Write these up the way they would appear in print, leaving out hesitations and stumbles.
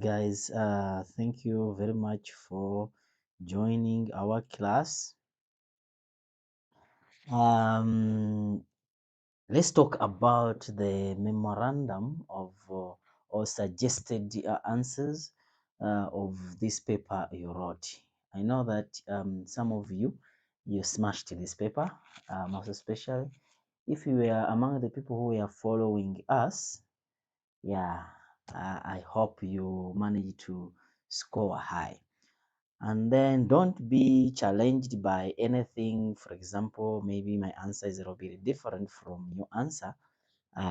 Guys, thank you very much for joining our class. Um, let's talk about the memorandum of or suggested answers of this paper you wrote. I know that some of you smashed this paper, most especially if you were among the people who were following us. Yeah, I hope you managed to score high. And then don't be challenged by anything. For example, maybe my answer is a little bit different from your answer.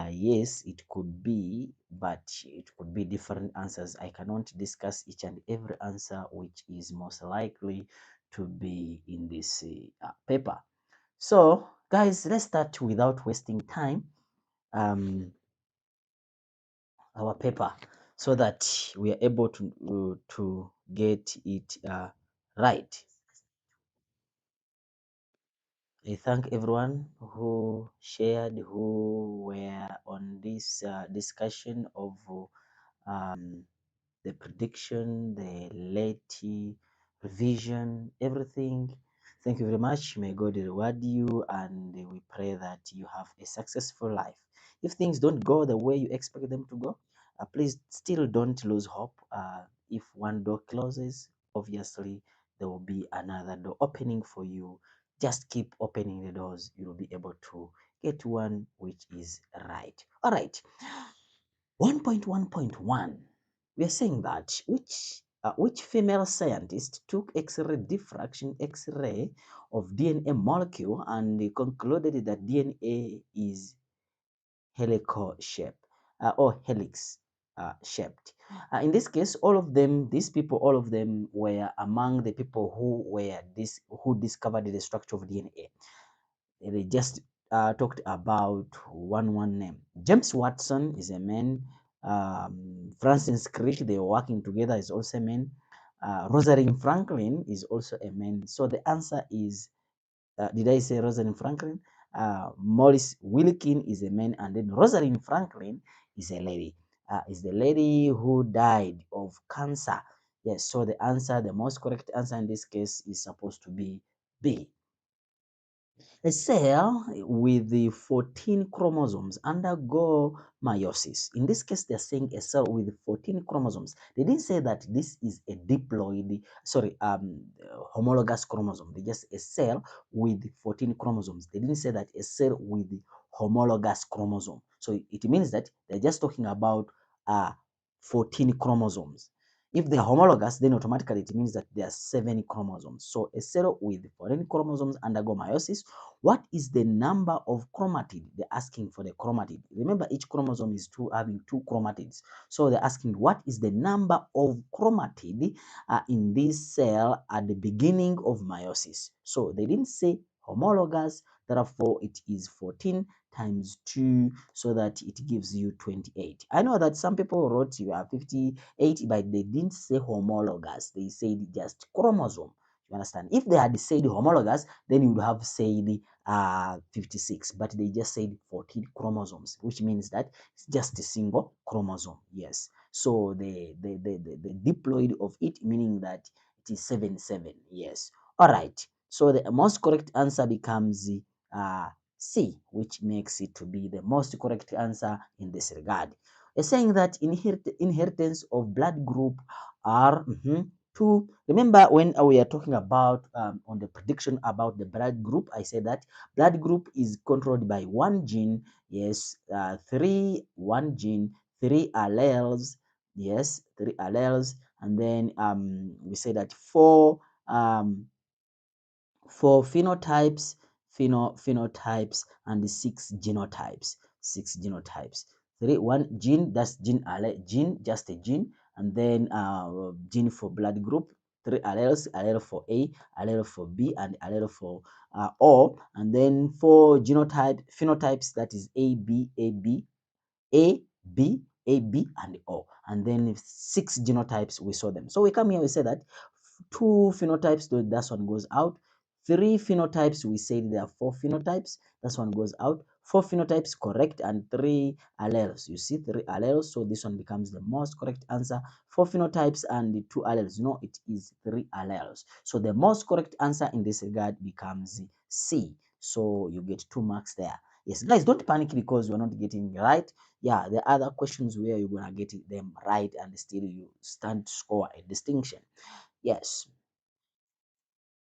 Yes, it could be, but it could be different answers. I cannot discuss each and every answer which is most likely to be in this paper. So, guys, let's start without wasting time. Our paper, so that we are able to get it right. I thank everyone who shared, who were on this discussion of the prediction, the late revision, everything. Thank you very much. May God reward you, and we pray that you have a successful life. If things don't go the way you expect them to go, please still don't lose hope. If one door closes, obviously there will be another door opening for you. Just keep opening the doors. You'll be able to get one which is right. All right. 1.1.1, we are saying that which female scientist took X-ray diffraction X-ray of DNA molecule and concluded that DNA is helical shape or helix shaped. In this case, all of them, these people, all of them were among the people who discovered the structure of DNA. They just talked about one name. James Watson is a man. Francis Crick, they were working together, is also a man. Rosalind Franklin is also a man. So the answer is, did I say Rosalind Franklin? Maurice Wilkin is a man, and then Rosalind Franklin is a lady. Is the lady who died of cancer. Yes, so the answer, the most correct answer in this case is supposed to be B. A cell with the 14 chromosomes undergo meiosis. In this case, they're saying a cell with 14 chromosomes. They didn't say that this is a diploid, homologous chromosome. They just a cell with 14 chromosomes. They didn't say that a cell with homologous chromosome. So it means that they're just talking about 14 chromosomes. If they're homologous, then automatically it means that there are 7 chromosomes. So a cell with 14 chromosomes undergo meiosis. What is the number of chromatid? They're asking for the chromatid. Remember, each chromosome is having 2 chromatids. So they're asking what is the number of chromatid in this cell at the beginning of meiosis. So they didn't say homologous, therefore it is 14 times 2, so that it gives you 28. I know that some people wrote you are 58, but they didn't say homologous. They said just chromosome. You understand? If they had said homologous, then you would have said 56, but they just said 14 chromosomes, which means that it's just a single chromosome. Yes. So the diploid of it, meaning that it is 7. Yes. All right. So the most correct answer becomes C, which makes it to be the most correct answer in this regard. They're saying that inheritance of blood group are two. Remember when we are talking about on the prediction about the blood group, I said that blood group is controlled by one gene. Yes, one gene, 3 alleles. Yes, 3 alleles, and then we say that four phenotypes, phenotypes, and 6 genotypes. 6 genotypes. One gene, that's gene, just a gene, and then gene for blood group, 3 alleles, allele for A, allele for B, and allele for O, and then 4 phenotypes, that is A, B, A, B, A, B, A, B, and O. And then 6 genotypes, we saw them. So we come here, we say that 2 phenotypes, that one goes out. 3 phenotypes, we said there are 4 phenotypes, that one goes out. 4 phenotypes correct and 3 alleles. You see 3 alleles, so this one becomes the most correct answer. 4 phenotypes and 2 alleles. No, it is 3 alleles. So the most correct answer in this regard becomes C. So you get 2 marks there. Yes, guys, don't panic because you're not getting it right. Yeah, there are other questions where you're gonna get them right and still you stand to score a distinction. Yes.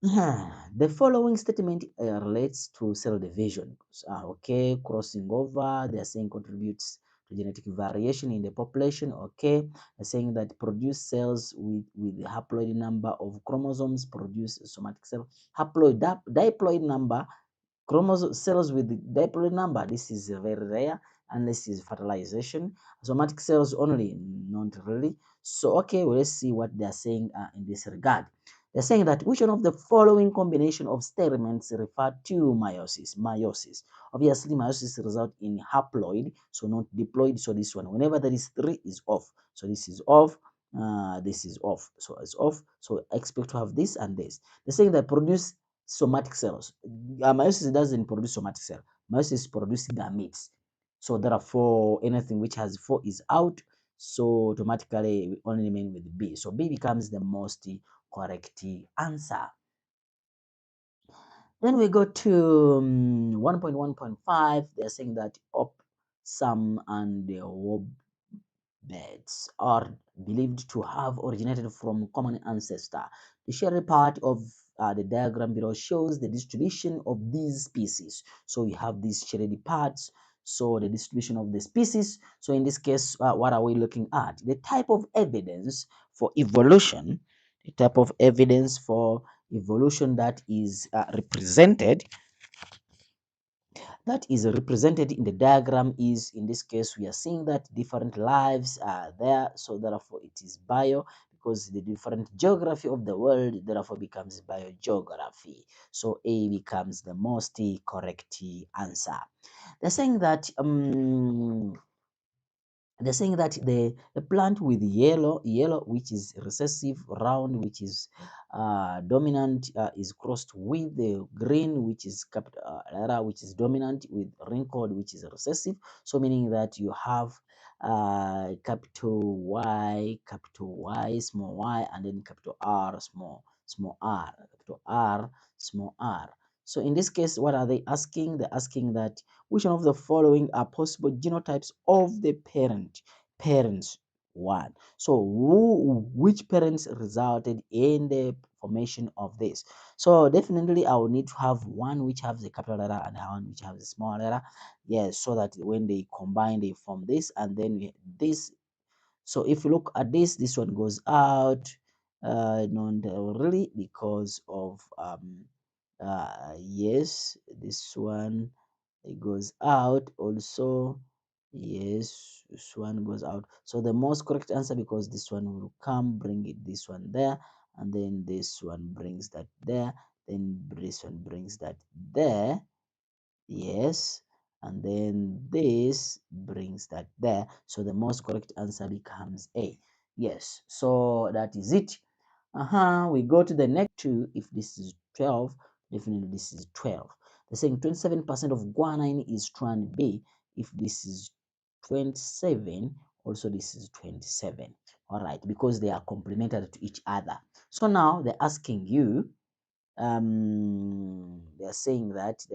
The following statement relates to cell division. Okay, crossing over, they're saying contributes to genetic variation in the population. Okay, they're saying that produce cells with the haploid number of chromosomes produce somatic cell. Haploid, diploid number chromosome cells with the diploid number, this is very rare unless it's fertilization. Somatic cells only, not really. So okay, well, let's see what they're saying in this regard. They're saying that which one of the following combination of statements refer to meiosis? Meiosis. Obviously, meiosis result in haploid, so not diploid. So this one, whenever there is 3, is off. So this is off. This is off. So it's off. So expect to have this and this. They're saying that produce somatic cells. Meiosis doesn't produce somatic cell. Meiosis produces gametes. So therefore, anything which has 4 is out. So automatically we only remain with B. So B becomes the most correct answer. Then we go to 1.1.5. They're saying that op, some, and beds are believed to have originated from common ancestor. The shaded part of the diagram below shows the distribution of these species. So you have these shaded parts. So the distribution of the species. So in this case, what are we looking at? The type of evidence for evolution. The type of evidence for evolution that is represented in the diagram is, in this case, we are seeing that different lives are there. So therefore it is bio, because the different geography of the world therefore becomes biogeography. So A becomes the most correct answer. They're saying that the plant with yellow which is recessive, round which is dominant, is crossed with the green which is capital letter which is dominant, with wrinkled which is recessive. So meaning that you have capital Y, small y, and then capital R, small r, capital R, small r. So in this case, what are they asking? They're asking that which one of the following are possible genotypes of the parents one. So which parents resulted in the formation of this? So definitely I will need to have one which has a capital letter and one which has a small letter. Yes, so that when they combine, they form this, and then this. So if you look at this one goes out, not really, because of yes, this one, it goes out also. Yes, this one goes out. So the most correct answer, because this one will come, bring it this one there, and then this one brings that there, then this one brings that there. Yes, and then this brings that there. So the most correct answer becomes A. Yes, so that is it. We go to the next two. If this is 12, definitely this is 12. They're saying 27% of guanine is strand B. If this is 27, also this is 27. All right, because they are complementary to each other. So now they're asking you, they're saying that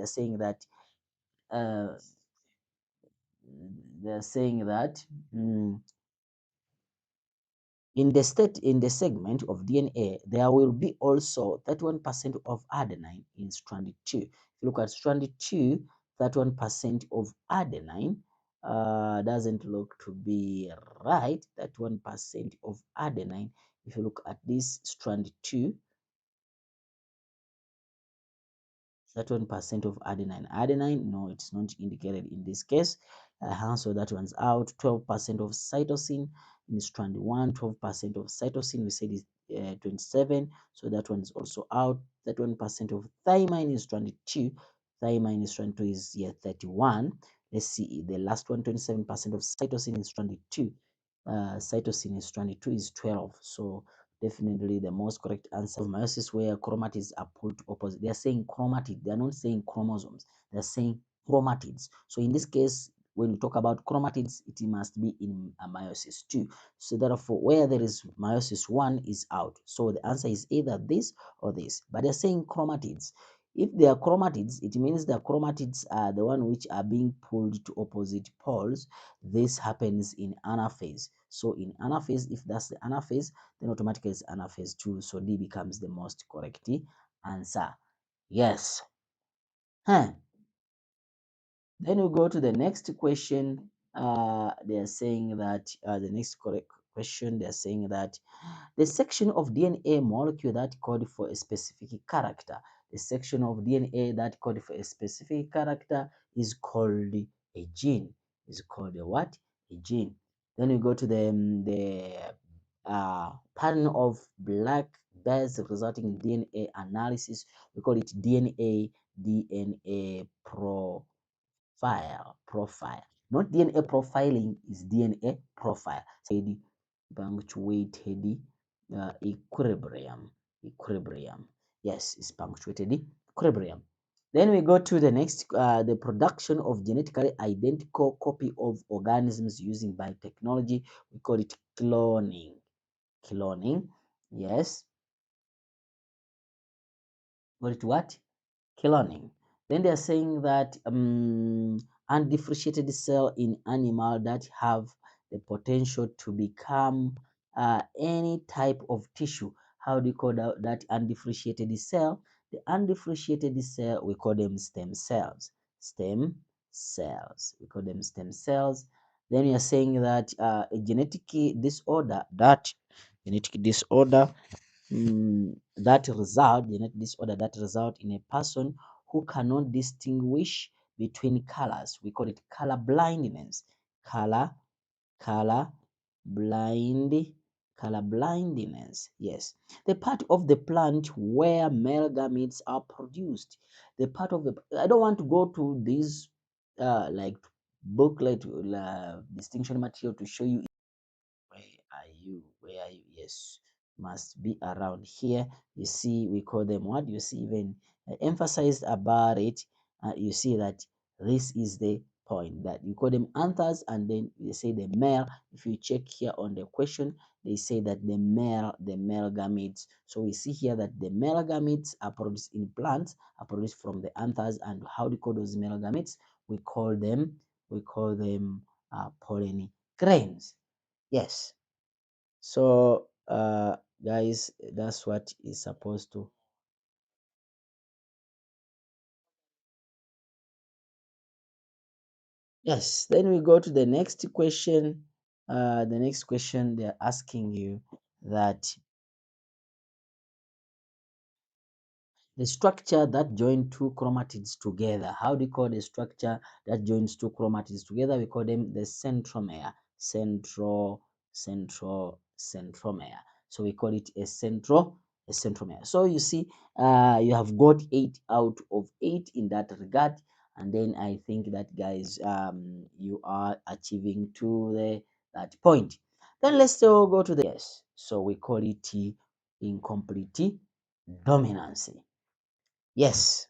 uh, they're saying that in the segment of DNA, there will be also 31% of adenine in strand 2. If you look at strand 2, 31% of adenine doesn't look to be right. 31% of adenine. If you look at this strand 2, 31% of adenine. Adenine, no, it's not indicated in this case. So that one's out. 12% of cytosine in strand 1, 12% of cytosine, we said is 27. So that one is also out. 31% of thymine in strand 2. Thymine in strand 2 is 31. Let's see the last one, 27% of cytosine in strand 2. Cytosine in strand 2 is 12. So definitely the most correct answer of meiosis, where chromatids are put opposite. They are saying chromatid. They are not saying chromosomes. They are saying chromatids. So in this case, when we talk about chromatids, it must be in a meiosis II. So therefore, where there is meiosis I is out. So the answer is either this or this. But they're saying chromatids. If they are chromatids, it means the chromatids are the one which are being pulled to opposite poles. This happens in anaphase. So in anaphase, if that's the anaphase, then automatically it's anaphase II. So D becomes the most correct answer. Yes. Huh. Then we go to the next question. They are saying that the next correct question, they are saying that the section of DNA molecule that code for a specific character, the section of DNA that code for a specific character is called a gene. Is called a what? A gene. Then we go to the pattern of black bears resulting in DNA analysis. We call it DNA profile. Not DNA profiling, is DNA profile. So punctuated equilibrium. Yes, it's punctuated equilibrium. Then we go to the next, the production of genetically identical copy of organisms using biotechnology. We call it cloning. Cloning, yes. Call it what? Cloning. Then they are saying that undifferentiated cell in animal that have the potential to become any type of tissue. How do you call that undifferentiated cell? The undifferentiated cell, we call them stem cells. Stem cells. We call them stem cells. Then we are saying that a genetic disorder, genetic disorder that result in a person who cannot distinguish between colors. We call it color blindness. Color, color blind, color blindness. Yes. The part of the plant where male gametes are produced. The part of the, I don't want to go to this like booklet distinction material to show you. Where are you? Where are you? Yes, must be around here. You see, we call them what? You see, even emphasized about it. You see that this is the point that you call them anthers, and then they say the male. If you check here on the question, they say that the male gametes. So we see here that the male gametes are produced in plants, are produced from the anthers. And how do you call those male gametes? We call them pollen grains. Yes. So guys, that's what is supposed to. Yes. Then we go to the next question. The next question, they're asking you that the structure that join two chromatids together. How do you call the structure that joins two chromatids together? We call them the centromere. Centromere. So we call it a centromere. So you see, you have got 8 out of 8 in that regard. And then I think that guys, you are achieving to that point. Then let's still go to the yes. So we call it incomplete dominancy. Yes.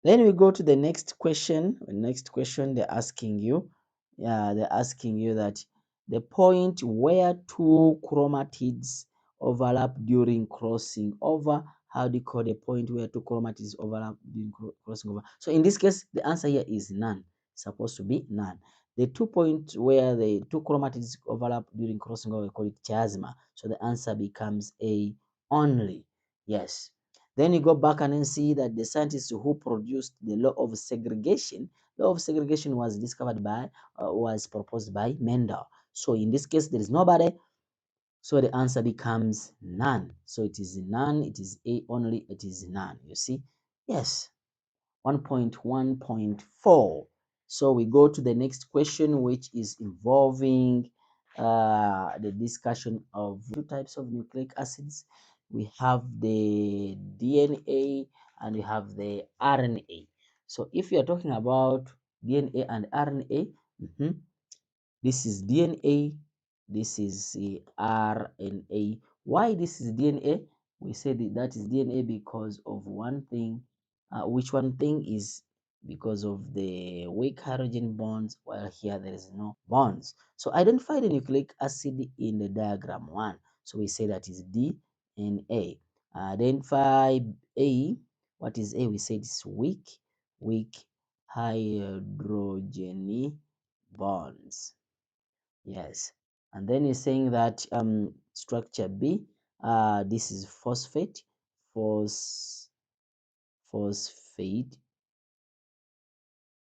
Then we go to the next question. The next question they're asking you, they're asking you that the point where two chromatids overlap during crossing over. How do you call the point where two chromatids overlap during crossing over? So in this case, the answer here is none. It's supposed to be none. The 2 points where the two chromatids overlap during crossing over, we call it chiasma. So the answer becomes A only. Yes. Then you go back and then see that the scientists who produced the law of segregation was discovered by, was proposed by Mendel. So in this case, there is nobody. So the answer becomes none. So it is none. It is A only. It is none. You see? Yes. 1.1.4. So we go to the next question, which is involving the discussion of 2 types of nucleic acids. We have the DNA and we have the RNA. So if you are talking about DNA and RNA, this is DNA, this is RNA. Why this is DNA? We said that is DNA because of one thing. Which one thing is because of the weak hydrogen bonds, while here there is no bonds. So identify the nucleic acid in the diagram 1. So we say that is DNA. Identify A. What is A? We said it's weak hydrogen bonds. Yes. And then he's saying that structure B, this is phosphate, phos, phosphate,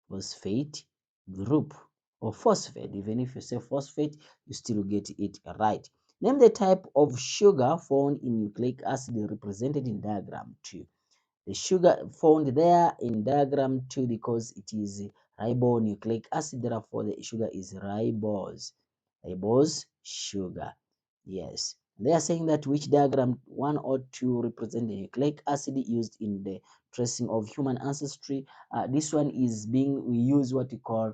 phosphate group, or phosphate. Even if you say phosphate, you still get it right. Name the type of sugar found in nucleic acid represented in diagram 2. The sugar found there in diagram 2, because it is ribonucleic acid, therefore the sugar is ribose sugar. Yes. They are saying that which diagram 1 or 2 represent the nucleic acid used in the tracing of human ancestry. This one is we use what we call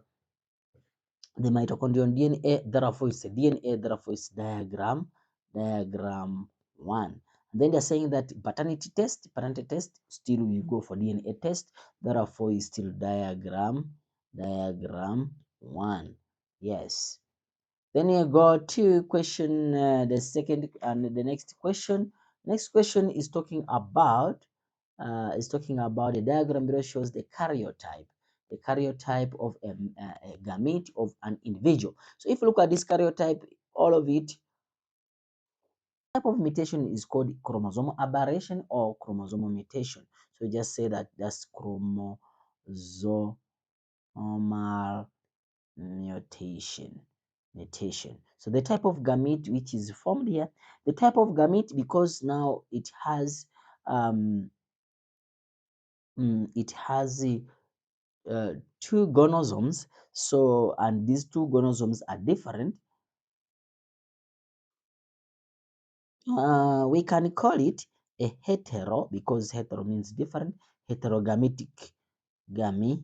the mitochondrial DNA, therefore it's a DNA, therefore it's diagram 1. And then they're saying that paternity test, still we go for DNA test, therefore is still diagram 1. Yes. Then you go to question, the second and the next question. Next question is talking about the diagram below shows the karyotype. The karyotype of a gamete of an individual. So if you look at this karyotype, all of it, type of mutation is called chromosomal aberration or chromosomal mutation. So just say that that's chromosomal mutation. So the type of gamete which is formed here, the type of gamete, because now it has two gonosomes. So, and these two gonosomes are different. We can call it a hetero, because hetero means different. Heterogametic, gametic,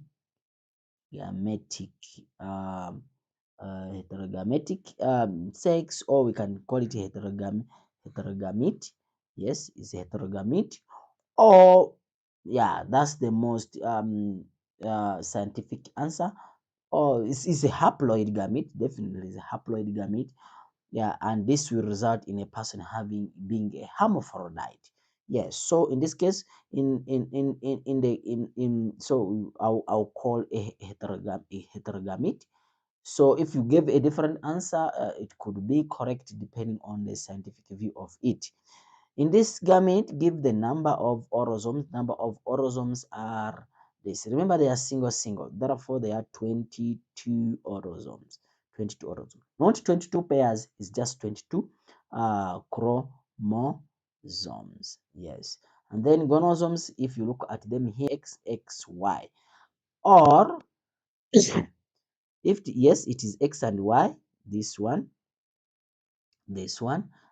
heterogametic sex, or we can call it heterogamete. Yes, it's a heterogamete. Or yeah, that's the most scientific answer. Or it's a haploid gamete. Definitely is a haploid gamete. Yeah, and this will result in a person being a hermaphrodite. Yes, so in this case, so I'll call a heterogamete. So if you give a different answer, it could be correct depending on the scientific view of it. In this gamete, give the number of orosomes. Number of orosomes are this. Remember, they are single. Therefore, they are 22 orosomes. 22 orosomes. Not 22 pairs, it's just 22 chromosomes. Yes. And then gonosomes, if you look at them here, X, Y. Or, yes, it is X and Y, this one,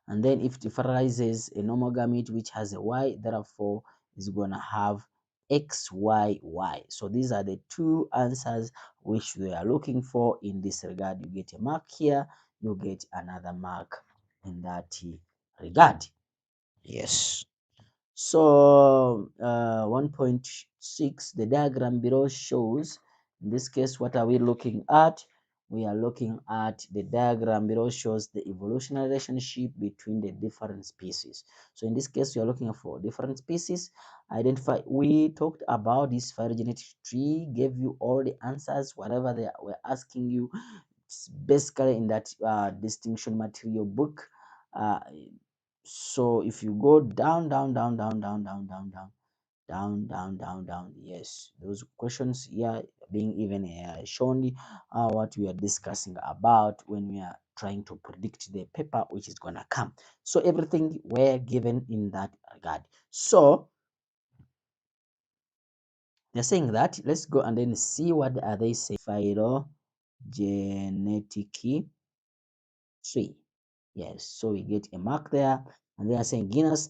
and then if it fertilizes a normal gamete which has a Y, therefore is going to have XYY. So these are the two answers which we are looking for in this regard. You get a mark here, you get another mark in that regard. Yes. So 1.6, the diagram below shows, in this case, what are we looking at? We are looking at the diagram below shows the evolutionary relationship between the different species. So in this case, we are looking for different species. Identify. We talked about this phylogenetic tree, gave you all the answers, whatever they were asking you. It's basically in that distinction material book. So if you go down, yes, those questions here being even shown what we are discussing about when we are trying to predict the paper which is gonna come. So everything were given in that regard. So they're saying that, let's go and then see what are they saying. Phylogenetic tree. Yes, so we get a mark there, and they are saying genus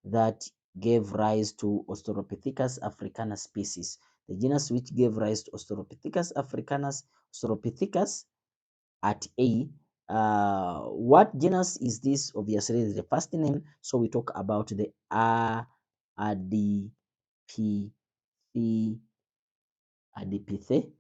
that gave rise to Australopithecus africanus species. The genus which gave rise to Australopithecus at A. What genus is this? Obviously, is the first name. So we talk about the adaptation. adipithe.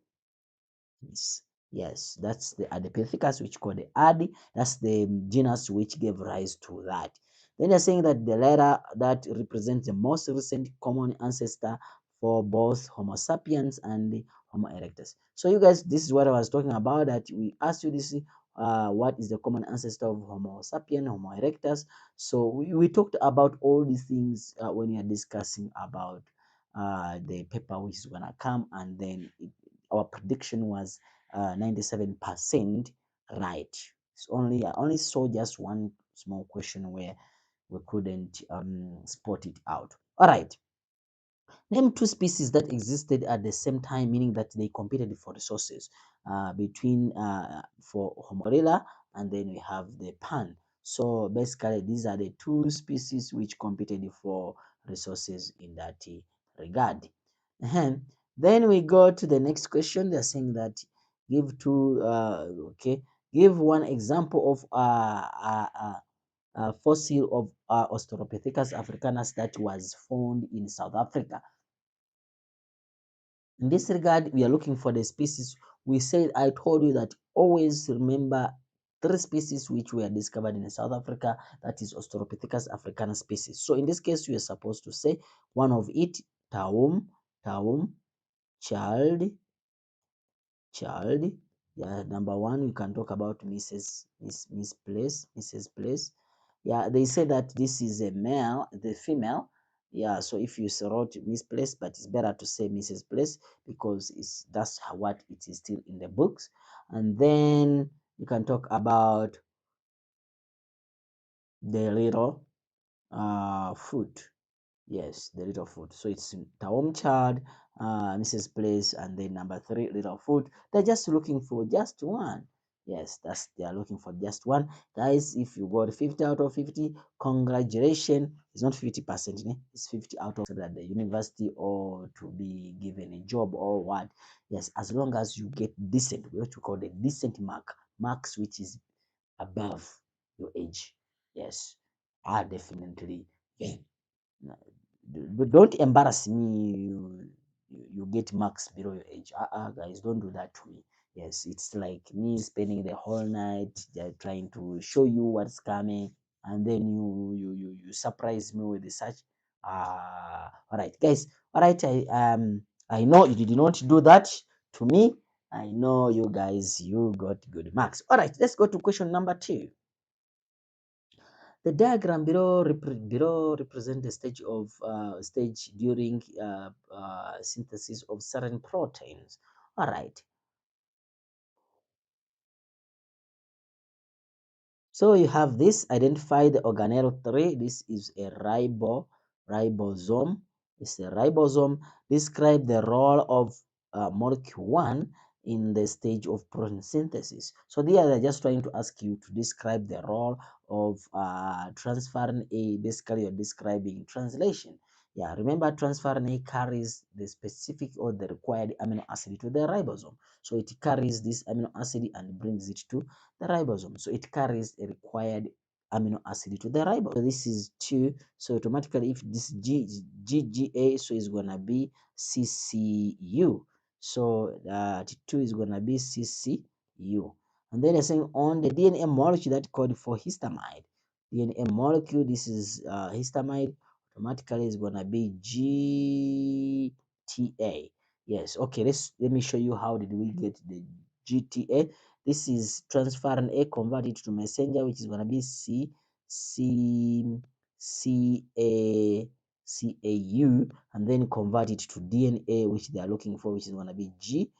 Yes, that's the Adipithecus, which called the Ad. That's the genus which gave rise to that. Then they're saying that the letter that represents the most recent common ancestor for both Homo sapiens and Homo erectus. So you guys, this is what I was talking about, that we asked you this, what is the common ancestor of Homo sapien, Homo erectus. So we talked about all these things when we are discussing about the paper which is going to come, and then our prediction was 97% right. It's only I only saw just one small question where we couldn't spot it out. All right. Name two species that existed at the same time, meaning that they competed for resources between for Homorilla, and then we have the Pan. So basically, these are the two species which competed for resources in that regard. Then we go to the next question. They're saying that give two, give one example of fossil of Australopithecus africanus that was found in South Africa. In this regard, we are looking for the species. We said, I told you that always remember three species which were discovered in South Africa, that is Australopithecus africanus species. So in this case, we are supposed to say one of it, Taum, child. Yeah, number one, we can talk about Mrs. Place. Yeah, they say that this is a male, the female. Yeah, so if you wrote Miss Place, but it's better to say Mrs. Place because that's what it is still in the books. And then you can talk about the little foot. Yes, the little foot. So it's Taom Child, Mrs. Place, and then number three, little foot. They're just looking for just one. Yes, they are looking for just one. Guys, if you got 50 out of 50, congratulations. It's not 50%, it's 50 out of, so that the university or to be given a job or what. Yes, as long as you get decent, what you call the decent marks which is above your age. Yes, definitely. Yeah. But don't embarrass me. You get marks below your age. Guys, don't do that to me. Yes, it's like me spending the whole night trying to show you what's coming, and then you surprise me with such. All right, guys. All right, I know you did not do that to me. I know you guys, you got good marks. All right, let's go to question number 2. The diagram below represent the stage during synthesis of certain proteins. All right. So you have this, identify the organelle 3. This is a ribosome. It's a ribosome. Describe the role of molecule 1 in the stage of protein synthesis. So there they're just trying to ask you to describe the role of transferrin A. Basically, you're describing translation. Yeah, remember transferrin A carries the specific or the required amino acid to the ribosome. So it carries this amino acid and brings it to the ribosome. So it carries a required amino acid to the ribosome. So this is 2. So automatically, if this GGA, so it's gonna be CCU. So 2 is gonna be CCU. And then they're saying on the DNA molecule that code for histamide. DNA molecule, this is histamide, automatically is gonna be GTA. Yes, okay, let me show you how did we get the GTA. This is transferrin A converted to messenger, which is going to be CAU, and then convert it to DNA, which they are looking for, which is going to be G.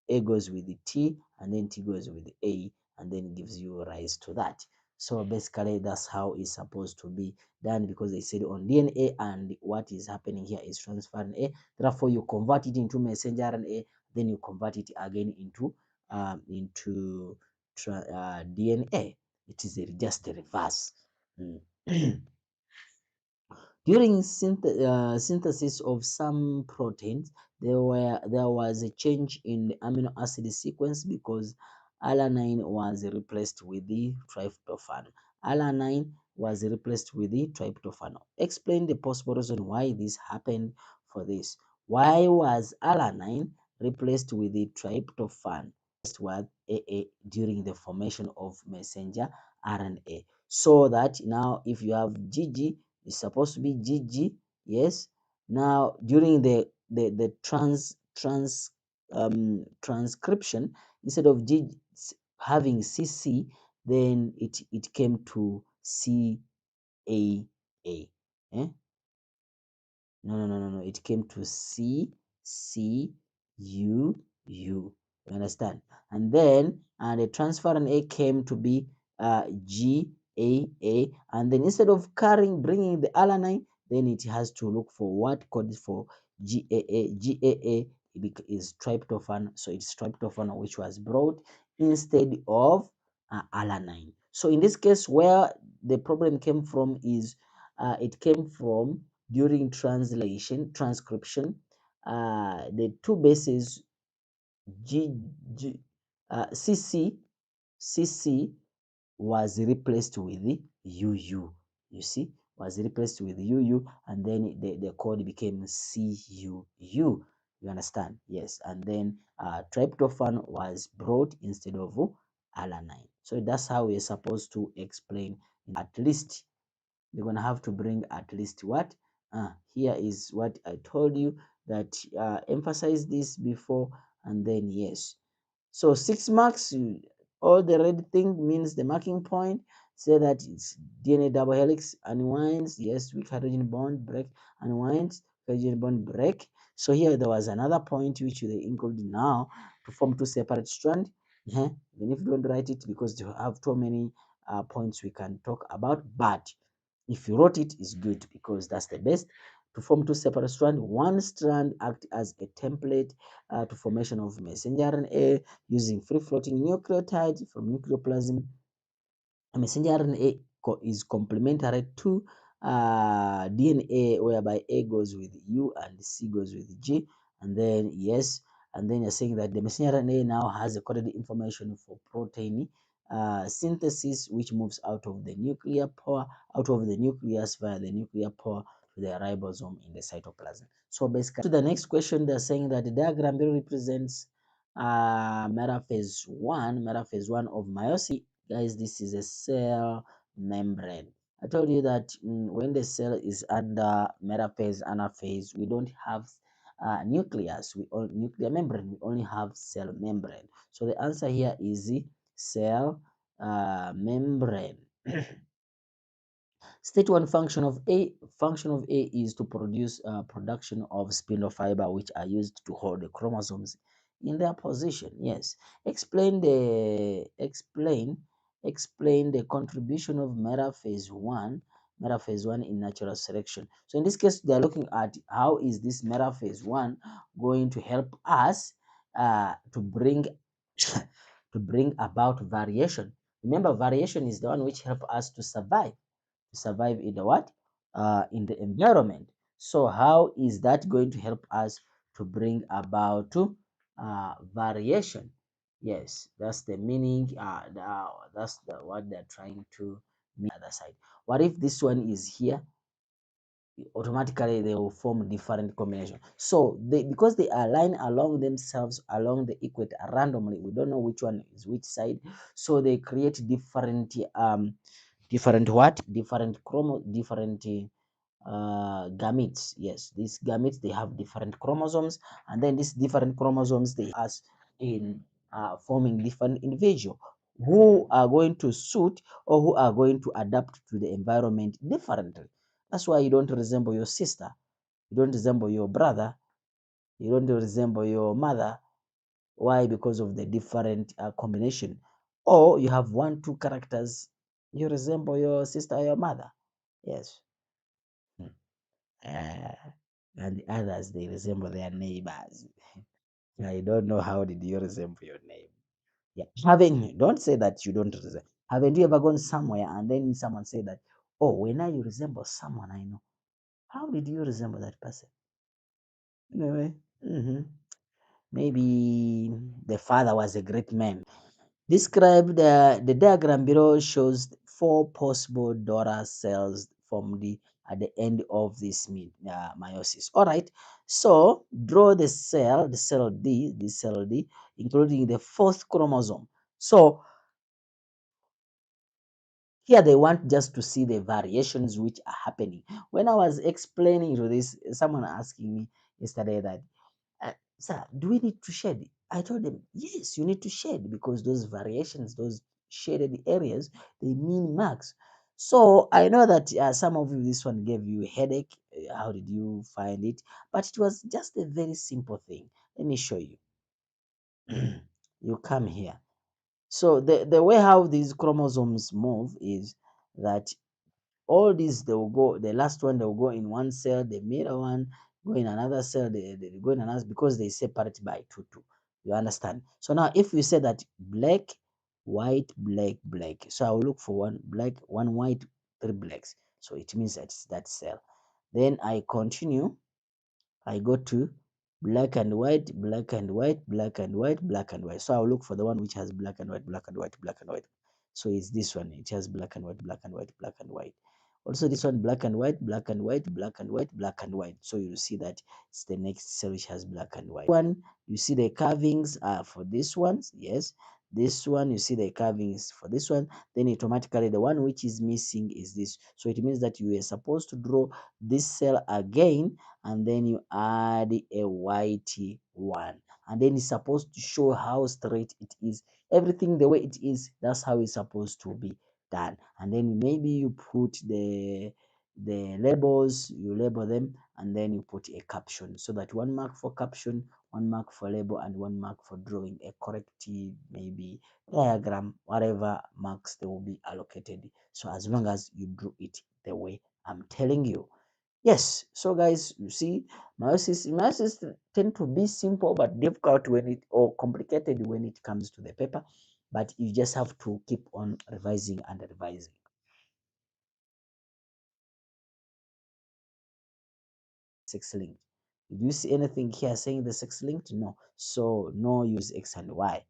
A goes with the T, and then T goes with the A, and then gives you rise to that. So basically, that's how it's supposed to be done, because they said on DNA, and what is happening here is transferrin A. Therefore, you convert it into messenger RNA, then you convert it again into DNA. It is just a reverse. During synthesis of some proteins, there was a change in the amino acid sequence because alanine was replaced with the tryptophan. Alanine was replaced with the tryptophan. Explain the possible reason why this happened for this. Why was alanine replaced with the tryptophan with AA during the formation of messenger RNA? So that now if you have GG, it's supposed to be GG, yes. Now during the transcription, instead of G having CC, then it came to CAA. Eh? No. It came to CCUU. You understand? And then the transferrin A came to be GAA. And then instead of bringing the alanine, then it has to look for what code for GAA. GAA is tryptophan, so it's tryptophan which was brought instead of alanine. So in this case, where the problem came from is it came from during transcription, the two bases CC was replaced with UU. You see, was replaced with UU, and then the code became CUU. You understand? Yes, and then tryptophan was brought instead of alanine. So that's how we're supposed to explain. At least you're going to have to bring at least what? Here is what I told you, that emphasize this before, and then yes. So 6 marks, all the red thing means the marking point. Say that it's DNA double helix unwinds, yes, weak hydrogen bond break, unwinds, hydrogen bond break. So here there was another point which they included now to form two separate strands. Even if you don't write it, because you have too many points we can talk about, but if you wrote it, it's good, because that's the best. To form two separate strands, one strand act as a template to formation of messenger RNA using free-floating nucleotides from nucleoplasm. A messenger RNA is complementary to DNA, whereby A goes with U and C goes with G. And then yes, and then you're saying that the messenger RNA now has a coded information for protein synthesis, which moves out of the nuclear pore, out of the nucleus via the nuclear pore to the ribosome in the cytoplasm. So basically, to the next question, they're saying that the diagram below represents metaphase one of meiosis. Guys, this is a cell membrane. I told you that when the cell is under metaphase, anaphase, we don't have nucleus, nuclear membrane, we only have cell membrane. So the answer here is cell membrane. State one function of A. Function of A is to produce production of spindle fiber, which are used to hold the chromosomes in their position. Yes. Explain the contribution of metaphase one in natural selection. So in this case, they are looking at how is this metaphase one going to help us to bring to bring about variation. Remember, variation is the one which help us to survive in the what? In the environment. So how is that going to help us to bring about variation? Yes, that's the meaning. That's what they're trying to mean. Other side. What if this one is here? Automatically they will form different combination. So because they align along themselves along the equator randomly, we don't know which one is which side. So they create different different gametes. Yes, these gametes, they have different chromosomes, and then these different chromosomes, they us in forming different individual who are going to suit or who are going to adapt to the environment differently. That's why you don't resemble your sister, you don't resemble your brother, you don't resemble your mother. Why? Because of the different combination. Or you have one, two characters, you resemble your sister or your mother. Yes. And the others, they resemble their neighbors. I don't know how did you resemble your neighbor. Yeah. Don't say that you don't resemble. Haven't you ever gone somewhere and then someone say that, oh, when you resemble someone I know? How did you resemble that person? Anyway, maybe the father was a great man. Describe the diagram below shows 4 possible daughter cells from the at the end of this meiosis. All right, so draw the cell D, including the fourth chromosome. So here they want just to see the variations which are happening. When I was explaining to this, someone asking me yesterday that, sir, do we need to shade? I told them, yes, you need to shade because those variations, those shaded areas, they mean marks. So I know that some of you, this one gave you a headache. How did you find it? But it was just a very simple thing. Let me show you. You come here. So the way how these chromosomes move is that all these, they will go, the last one they will go in one cell, the middle one go in another cell, they go in another, because they separate by 2 2. You understand? So now if we say that black, white, black, black, so I will look for one black, one white, three blacks, so it means that's that cell. Then I continue, I go to black and white, black and white, black and white, black and white. So I'll look for the one which has black and white, black and white, black and white. So it's this one. It has black and white, black and white, black and white. Also this one, black and white, black and white, black and white, black and white. So you see that it's the next cell which has black and white. One, you see the carvings are for this one. Yes. This one, you see the carvings for this one. Then automatically the one which is missing is this. So it means that you are supposed to draw this cell again, and then you add a white one, and then it's supposed to show how straight it is, everything the way it is. That's how it's supposed to be done. And then maybe you put the labels, you label them, and then you put a caption, so that 1 mark for caption, 1 mark for label, and 1 mark for drawing a correct maybe diagram, whatever marks they will be allocated. So as long as you drew it the way I'm telling you. Yes, so guys, you see, meiosis tend to be simple but difficult when it, or complicated when it comes to the paper, but you just have to keep on revising and revising. Sex linked. Did you see anything here saying the sex linked? No. So no use X and Y.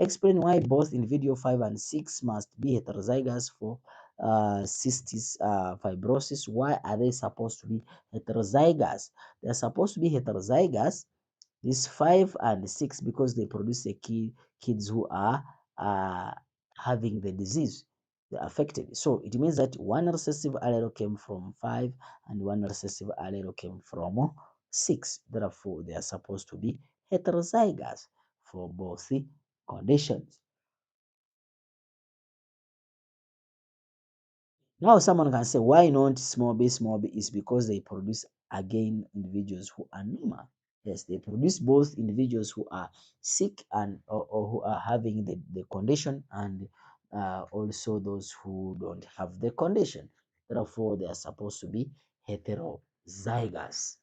Explain why both individual 5 and 6 must be heterozygous for cystic fibrosis. Why are they supposed to be heterozygous? They're supposed to be heterozygous, these 5 and 6, because they produce a kids who are uh, having the disease, they're affected. So it means that one recessive allele came from 5 and one recessive allele came from 6. Therefore, they are supposed to be heterozygous for both the conditions. Now someone can say, why not small b? Small b is because they produce again individuals who are normal. Yes, they produce both individuals who are sick and or who are having the condition, and also those who don't have the condition. Therefore, they are supposed to be heterozygous.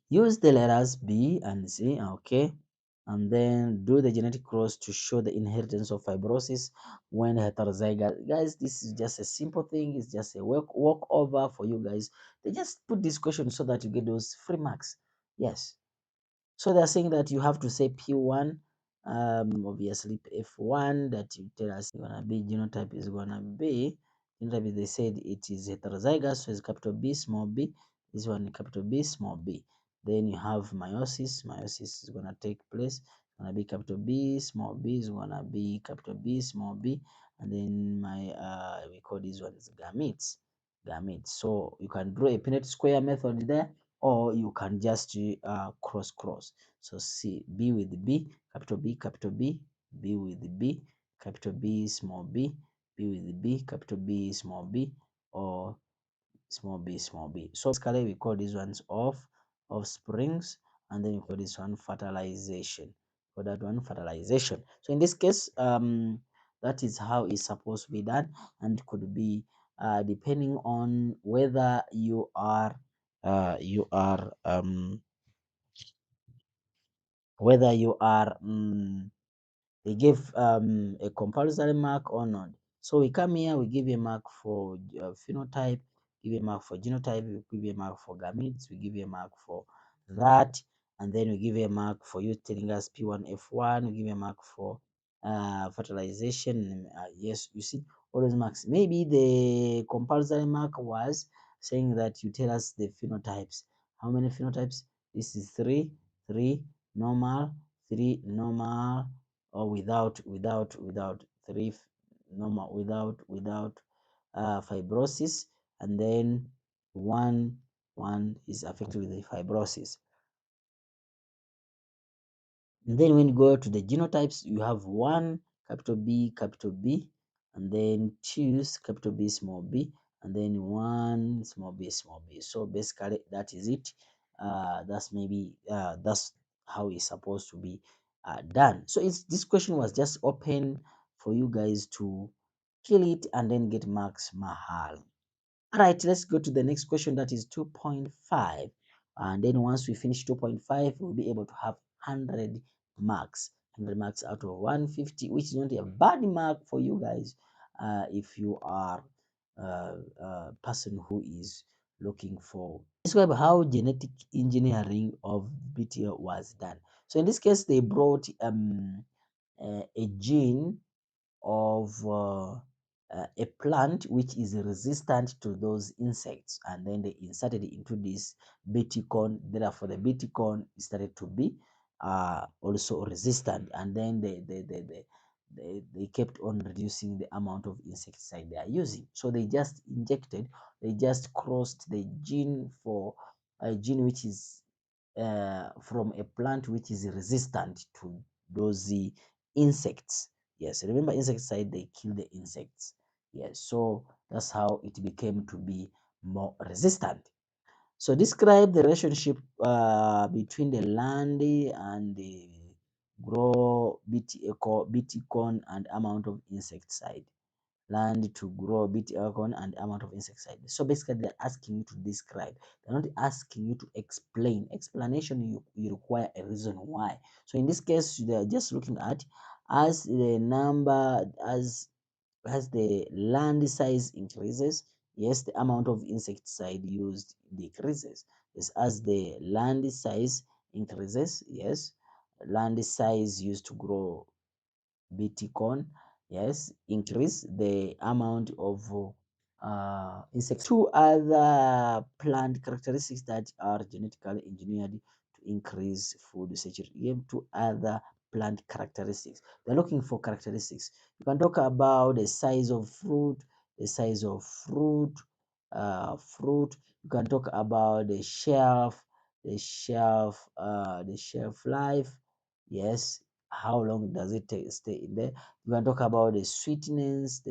Use the letters B and C, okay, and then do the genetic cross to show the inheritance of fibrosis when heterozygous. Guys, this is just a simple thing. It's just a walk over for you guys. They just put this question so that you get those free marks. Yes. So they're saying that you have to say P1, obviously F1, that you tell us gonna be genotype is gonna be genotype. They said it is heterozygous, so it's capital B, small b. This one capital B, small b. Then you have meiosis. Meiosis is gonna take place. It's gonna be capital B, small b is gonna be capital B, small b, and then we call these ones gametes. Gametes. So you can draw a Punnett square method there, or you can just cross. So C, B with B, capital B, capital B, B with B, capital B, small b, B with B, capital B, small b, or small b, small b. So basically we call these ones offsprings, and then we call this one fertilization. For that one, fertilization. So in this case, that is how it's supposed to be done, and could be depending on whether you are whether you are they give a compulsory mark or not. So we come here, we give a mark for phenotype, give a mark for genotype, we give a mark for gametes, we give a mark for that, and then we give a mark for you telling us P1, F1, we give a mark for fertilization. Yes, you see all those marks. Maybe the compulsory mark was saying that you tell us the phenotypes. How many phenotypes? This is three normal, three normal, or without three normal, without fibrosis, and then one is affected with the fibrosis. And then when you go to the genotypes, you have one capital B, and then two capital B, small b, and then one small b, small b. So basically, that is it. That's how it's supposed to be done. So this question was just open for you guys to kill it and then get marks mahal. All right, let's go to the next question, that is 2.5. And then once we finish 2.5, we'll be able to have 100 marks. 100 marks out of 150, which is not a bad mark for you guys if you are a person who is looking for. Describe how genetic engineering of BTO was done. So in this case, they brought a gene of a plant which is resistant to those insects, and then they inserted it into this bt corn. Therefore the bt corn started to be also resistant, and then they kept on reducing the amount of insecticide they are using. So they just crossed the gene for a gene which is from a plant which is resistant to those insects. Yes, remember insecticide, they kill the insects. Yes, so that's how it became to be more resistant. So describe the relationship between the land and the grow BT corn and amount of insecticide. Land to grow BT corn and amount of insecticide. So basically, they're asking you to describe. They're not asking you to explain. Explanation, you require a reason why. So in this case, they're just looking at as the number as the land size increases, yes, the amount of insecticide used decreases. Yes, as the land size increases, yes, land size used to grow BT corn, yes, increase the amount of insects. Two other plant characteristics that are genetically engineered to increase food security. Two other plant characteristics. They're looking for characteristics. You can talk about the size of fruit, the size of fruit. You can talk about the the shelf life. Yes, how long does it take stay in there? You can talk about the sweetness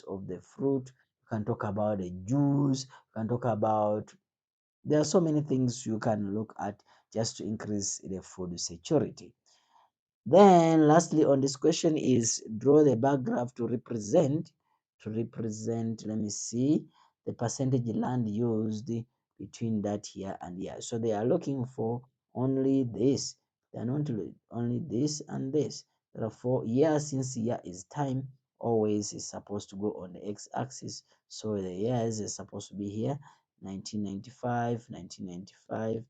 of the fruit. You can talk about the juice. You can talk about, there are so many things you can look at just to increase the food security. Then lastly on this question is draw the bar graph to represent, let me see, the percentage land used between that here and here. So they are looking for only this. They are not only this and this. Therefore, year, since year is time, always is supposed to go on the x-axis. So the years is supposed to be here, 1995, 1995,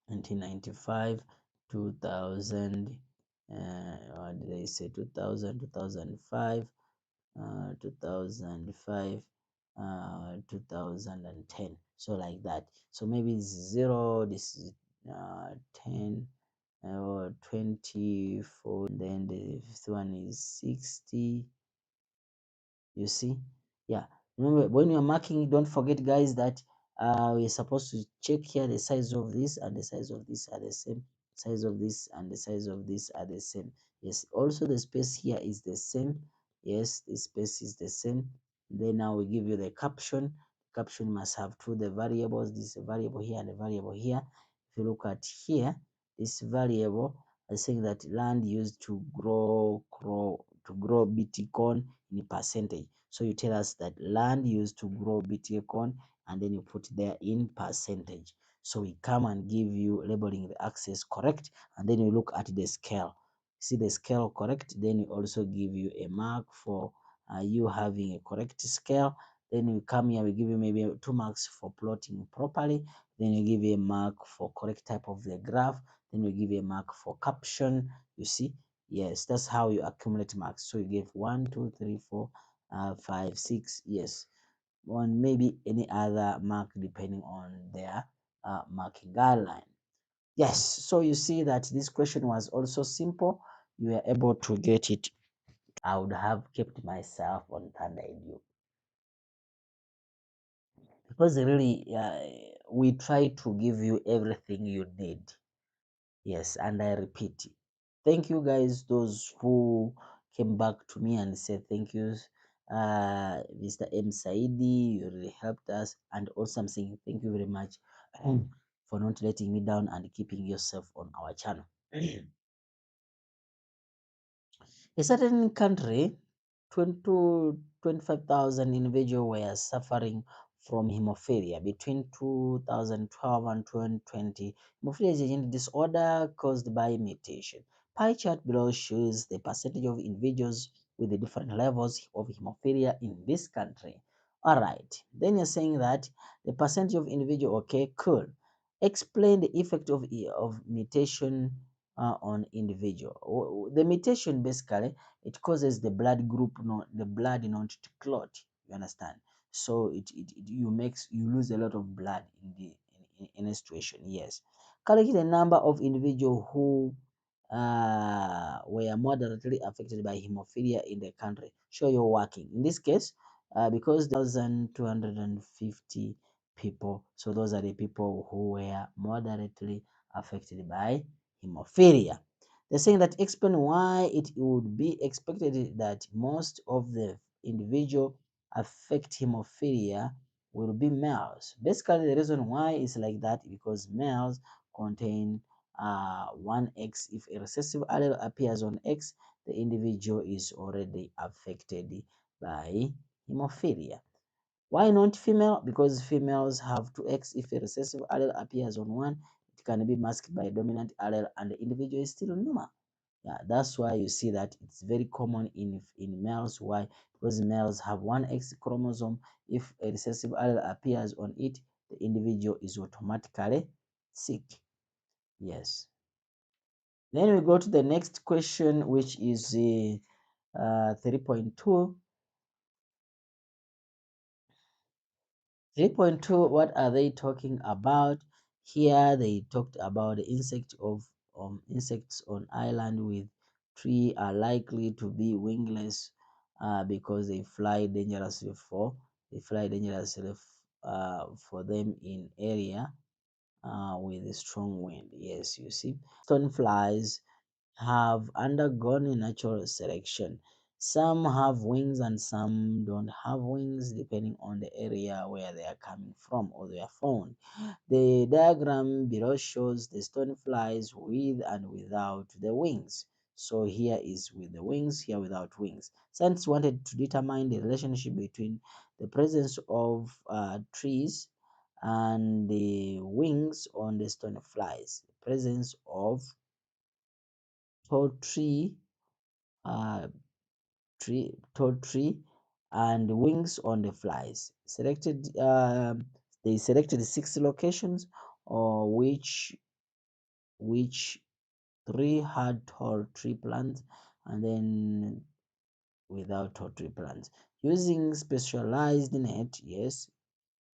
1995, 2000, what did I say, 2000, 2005, 2005, 2010. So like that. So maybe it's 0, this is 10, or 24, then the fifth one is 60. You see, yeah, remember when you're marking, don't forget guys that we're supposed to check here the size of this and the size of this are the same, size of this and the size of this are the same. Yes, also the space here is the same. Yes, the space is the same. Then now we give you the caption. Caption must have two the variables, this variable here and the variable here. If you look at here, this variable is saying that land used to grow bt corn in percentage. So you tell us that land used to grow bt corn, and then you put there in percentage. So we come and give you labeling the axis correct, and then you look at the scale. See the scale correct, then we also give you a mark for you having a correct scale. Then you come here, we give you maybe 2 marks for plotting properly. Then you give you a mark for correct type of the graph. then you give a mark for caption. You see, yes, that's how you accumulate marks. So you give 1, 2, 3, 4, 5, 6, yes, one maybe any other mark depending on their marking guideline. Yes, so you see that this question was also simple. You were able to get it. I would have kept myself on ThunderEDUC because really we try to give you everything you need. Yes, and I repeat, thank you guys, those who came back to me and said thank you, Mr. M.SAIDI, you really helped us. And also I'm saying thank you very much for not letting me down and keeping yourself on our channel. A certain country, 20 to 25,000 individuals were suffering from hemophilia between 2012 and 2020. Hemophilia is a genetic disorder caused by mutation. Pie chart below shows the percentage of individuals with the different levels of hemophilia in this country. All right, then you're saying that the percentage of individual, okay, cool. Explain the effect of mutation on individual. The mutation basically it causes the blood group not the blood not to clot. You understand? So you lose a lot of blood in a situation. Yes. Calculate the number of individuals who were moderately affected by hemophilia in the country. Show your working. In this case, because 1,250 people, so those are the people who were moderately affected by hemophilia. They're saying that explain why it would be expected that most of the individual affect hemophilia will be males. Basically, the reason why is like that because males contain 1X. If a recessive allele appears on X, the individual is already affected by hemophilia. Why not female? Because females have 2X. If a recessive allele appears on 1, it can be masked by a dominant allele and the individual is still normal. Yeah, that's why you see that it's very common in males. Why? Because males have 1X chromosome. If a recessive allele appears on it, the individual is automatically sick. Yes. Then we go to the next question, which is 3.2. 3.2, what are they talking about? Here they talked about the insects on island with tree are likely to be wingless because they fly dangerously for them in area with a strong wind. Yes, you see, stoneflies have undergone a natural selection. Some have wings and some don't have wings, depending on the area where they are coming from or they are found. The diagram below shows the stoneflies with and without the wings. So here is with the wings, here without wings. Scientists wanted to determine the relationship between the presence of trees and the wings on the stoneflies. The presence of tall tree, uh, tall tree, and wings on the flies. They selected 6 locations, or which 3 had tall tree plants, and then without tall tree plants. Using specialized net, yes,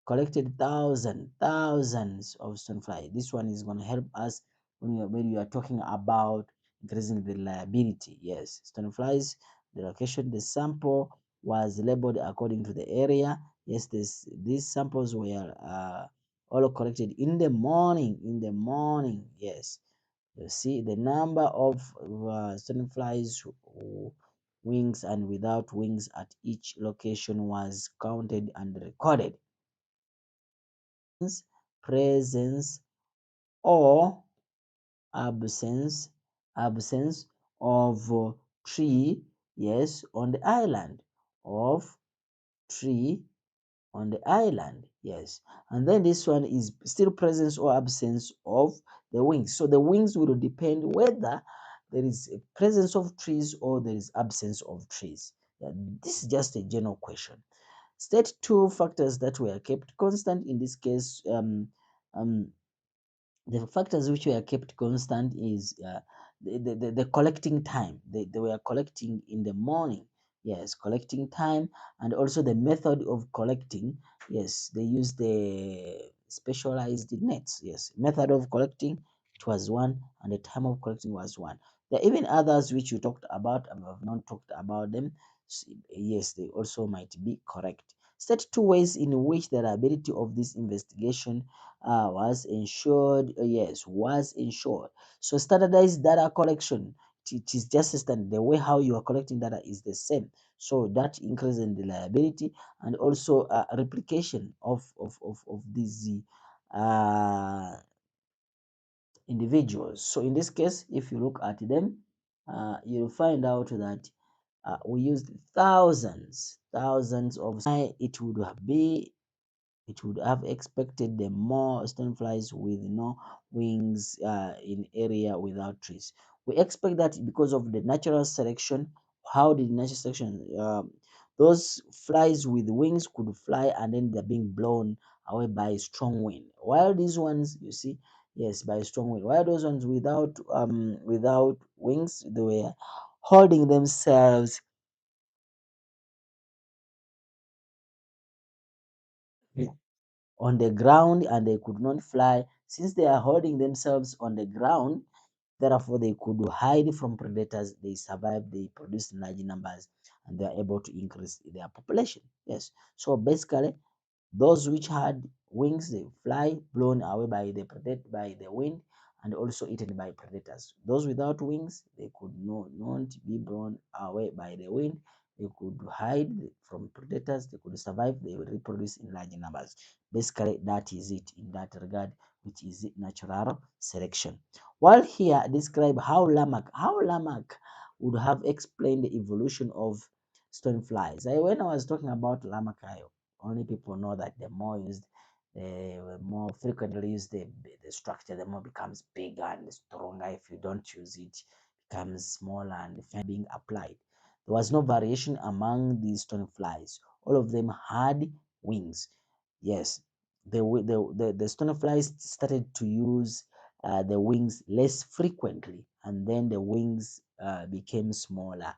collected thousands of stonefly. This one is going to help us when you are talking about increasing the reliability. Yes, stoneflies, the location, the sample was labeled according to the area. Yes, these samples were all collected in the morning. Yes, you see the number of stoneflies wings and without wings at each location was counted and recorded. Presence or absence of tree, yes, on the island, of tree on the island, yes. And then this one is still presence or absence of the wings. So the wings will depend whether there is a presence of trees or there is absence of trees. Yeah, this is just a general question. State 2 factors that were kept constant. In this case, The factors which were kept constant is the collecting time. They were collecting in the morning, yes, collecting time, and also the method of collecting. Yes, they used the specialized nets. Yes, method of collecting, it was one, and the time of collecting was one. There are even others which you talked about and we have not talked about them. Yes, they also might be correct. State two ways in which the reliability of this investigation was ensured. Yes, was ensured. So standardized data collection, it is just a standard. The way how you are collecting data is the same. So that increases in reliability, and also replication of these uh, individuals. So in this case, if you look at them, you'll find out that we used thousands of. It would be it would have expected the more stoneflies with no wings in area without trees. We expect that because of the natural selection. How did natural selection? Those flies with wings could fly, and then they're being blown away by strong wind. While these ones, you see, yes, by strong wind. While those ones without wings, they were holding themselves on the ground, and they could not fly. Since they are holding themselves on the ground, therefore they could hide from predators. They survive, they produce large numbers, and they are able to increase their population. Yes. So basically, those which had wings, they fly, blown away by by the wind, and also eaten by predators. Those without wings, they could not be blown away by the wind. They could hide from predators. They could survive. They will reproduce in large numbers. Basically, that is it in that regard, which is natural selection. While here, describe how Lamarck would have explained the evolution of stoneflies. When I was talking about Lamarck, only people know that the more frequently use the structure, the more becomes bigger and stronger. If you don't use it, becomes smaller and being applied. There was no variation among these stoneflies. All of them had wings. Yes, the stoneflies started to use the wings less frequently, and then the wings became smaller.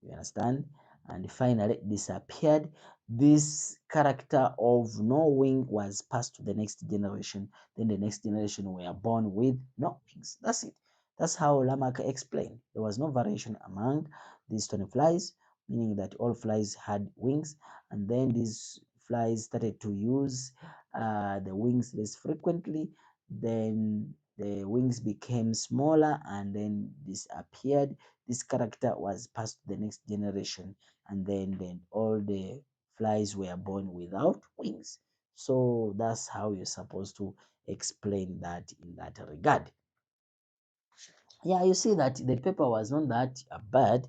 You understand? And finally disappeared. This character of no wing was passed to the next generation. Then the next generation were born with no wings. That's it. That's how Lamarck explained. There was no variation among these 20 flies, meaning that all flies had wings, and then these flies started to use the wings less frequently. Then the wings became smaller and then disappeared. This character was passed to the next generation, and then all the flies were born without wings. So that's how you're supposed to explain that in that regard. Yeah, you see that the paper was not that bad,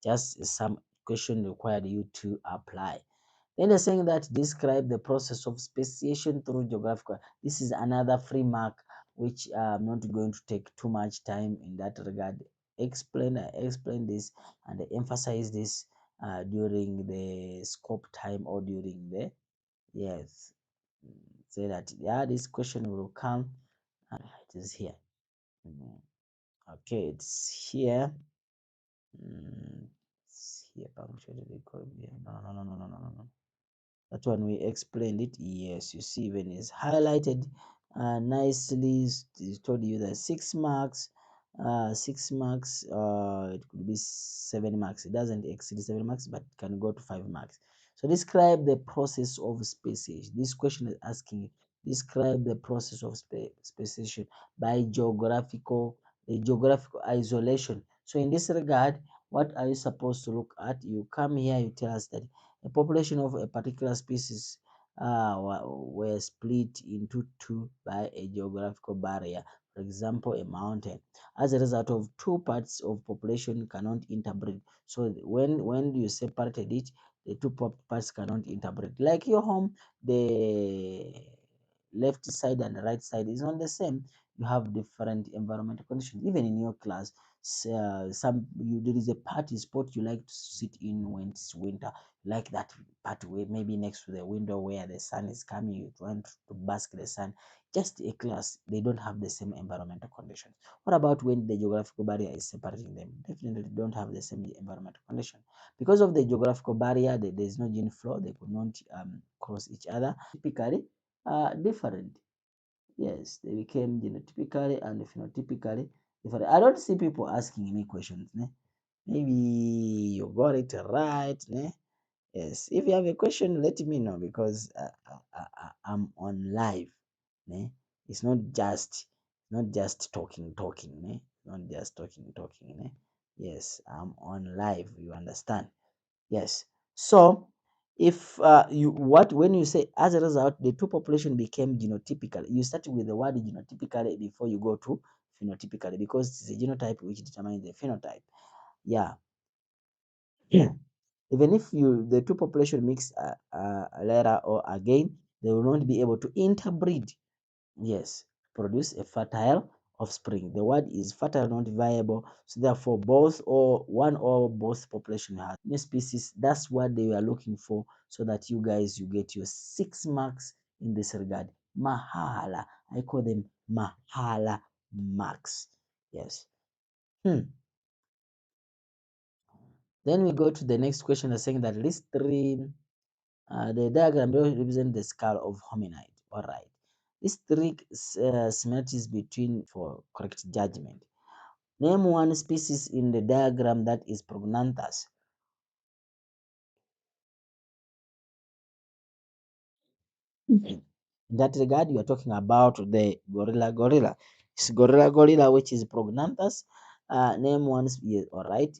just some question required you to apply. Then they're saying that describe the process of speciation through geographical. This is another free mark, which I'm not going to take too much time in that regard. Explain this and emphasize this during the scope time or during the, yes, say that, yeah, this question will come. It is here. Okay, it's here. It's here. Punctuated. No, no, no, no, no, no, no, no. That one we explained it. Yes, you see, even is highlighted nicely. It told you that 6 marks, 6 marks. It could be 7 marks. It doesn't exceed 7 marks, but it can go to 5 marks. So describe the process of speciation. This question is asking you, describe the process of speciation by geographical isolation. So in this regard, what are you supposed to look at? You come here, you tell us that a population of a particular species were split into two by a geographical barrier, for example, a mountain. As a result of two parts of population cannot interbreed. So when you separated it, the two parts cannot interbreed. Like your home, the left side and the right side is not the same. You have different environmental conditions. Even in your class, there is a party spot you like to sit in when it's winter, like that part where maybe next to the window where the sun is coming, you want to bask the sun. Just a class, they don't have the same environmental conditions. What about when the geographical barrier is separating them? Definitely don't have the same environmental condition. Because of the geographical barrier, there is no gene flow, they could not cross each other. Typically different. Yes, they became genotypically and phenotypically different. I don't see people asking me questions. Ne? Maybe you got it right. Ne? Yes, if you have a question, let me know because I'm on live. Ne? It's not just talking. Ne? Not just talking. Ne? Yes, I'm on live. You understand? Yes. So if you what when you say as a result the two population became genotypical, you start with the word genotypically before you go to phenotypically because it's a genotype which determines the phenotype. Yeah. Yeah. Even if the two population mix later or again, they will not be able to interbreed. Yes, produce a fertile offspring. The word is fertile, not viable. So therefore, both or one or both population has new species. That's what they were looking for, so that you get your 6 marks in this regard. Mahala. I call them Mahala marks. Yes. Then we go to the next question, saying that list three. The diagram represents the skull of hominid. All right. These three similarities between for correct judgment. Name one species in the diagram that is prognanthus. In that regard, you are talking about the gorilla. It's gorilla, which is prognanthus. Name one species. All right.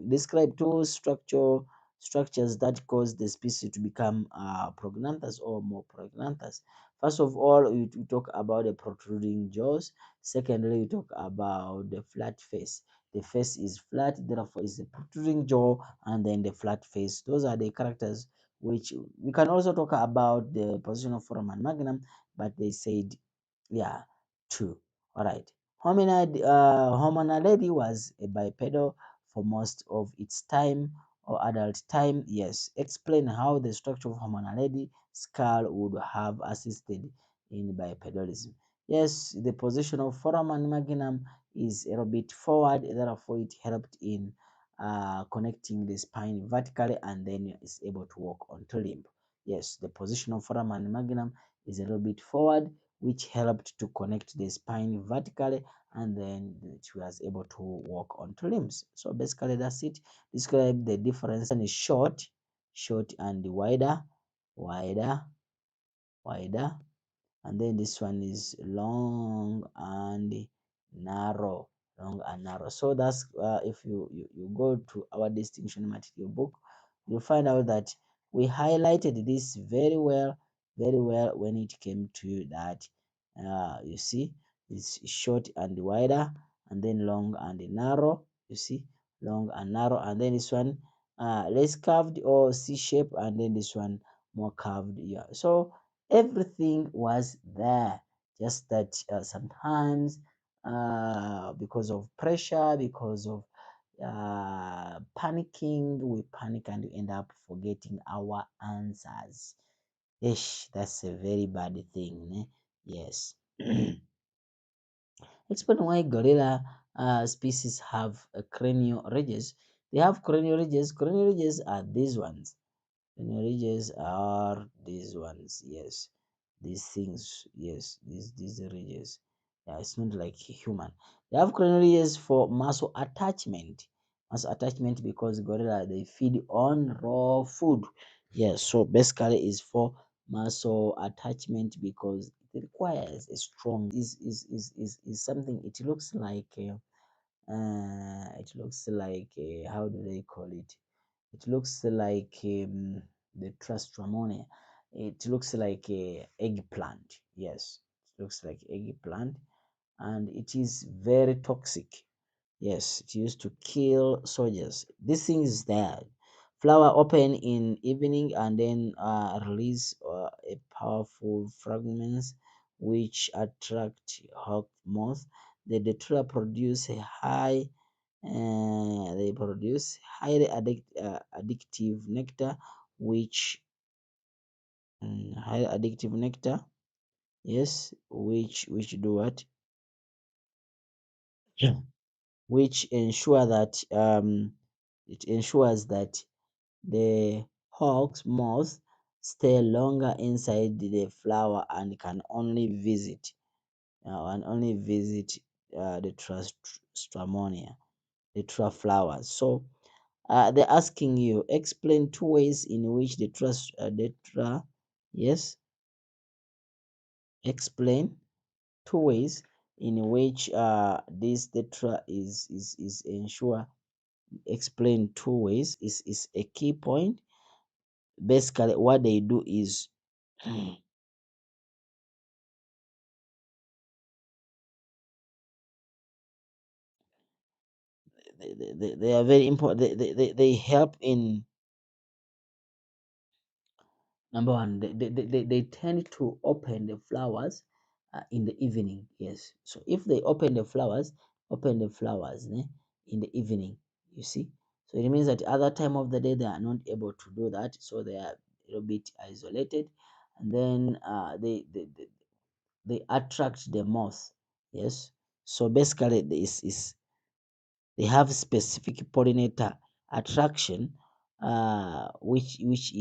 Describe two structures that cause the species to become prognanthus or more prognanthus. First of all, we talk about the protruding jaws. Secondly, we talk about the flat face. The face is flat, therefore, is the protruding jaw, and then the flat face. Those are the characters which we can also talk about the position of foramen magnum, but they said, yeah, two. All right. Hominid was a bipedal for most of its time or adult time. Yes. Explain how the structure of hominid skull would have assisted in bipedalism. Yes, the position of foramen magnum is a little bit forward, therefore it helped in connecting the spine vertically, and then is able to walk on two limb. Yes, the position of foramen magnum is a little bit forward, which helped to connect the spine vertically, and then she was able to walk on two limbs. So basically that's it. Describe the difference. One is short and wider, wider, and then this one is long and narrow, so that's if you go to our distinction material book, you'll find out that we highlighted this very well when it came to that. You see, it's short and wider, and then long and narrow. You see, long and narrow, and then this one less curved or C shape, and then this one more curved. Yeah, so everything was there, just that sometimes because of pressure, because of panicking, we panic and we end up forgetting our answers. Ish, that's a very bad thing. Ne? Yes. Explain why gorilla species have cranial ridges. They have cranial ridges. Cranial ridges are these ones. Cranial ridges are these ones. Yes, these things. Yes, these ridges. Yeah, it's not like human. They have cranial ridges for muscle attachment. Muscle attachment because gorilla they feed on raw food. Yes, so basically is for muscle attachment because it requires a strong is something. It looks like how do they call it? It looks like the trastramonia. It looks like a eggplant. Yes, it looks like eggplant, and it is very toxic. Yes, it used to kill soldiers. This thing is there. Flower open in evening and then release a powerful fragments which attract hawk moth. the tree produce a high they produce highly addictive nectar, which highly addictive nectar, yes, which do what? Yeah. Which ensure that it ensures that the hawk's moth stay longer inside the flower and can only visit the Stramonia, the true flowers. So they're asking you explain two ways in which yes, explain two ways in which this tetra is ensure. Explain two ways is a key point. Basically, what they do is they are very important. They help in number one. They tend to open the flowers in the evening. Yes. So if they open the flowers in the evening, you see. So it means that other time of the day they are not able to do that. So they are a little bit isolated, and then they attract the moth. Yes. So basically, this is they have specific pollinator attraction, which is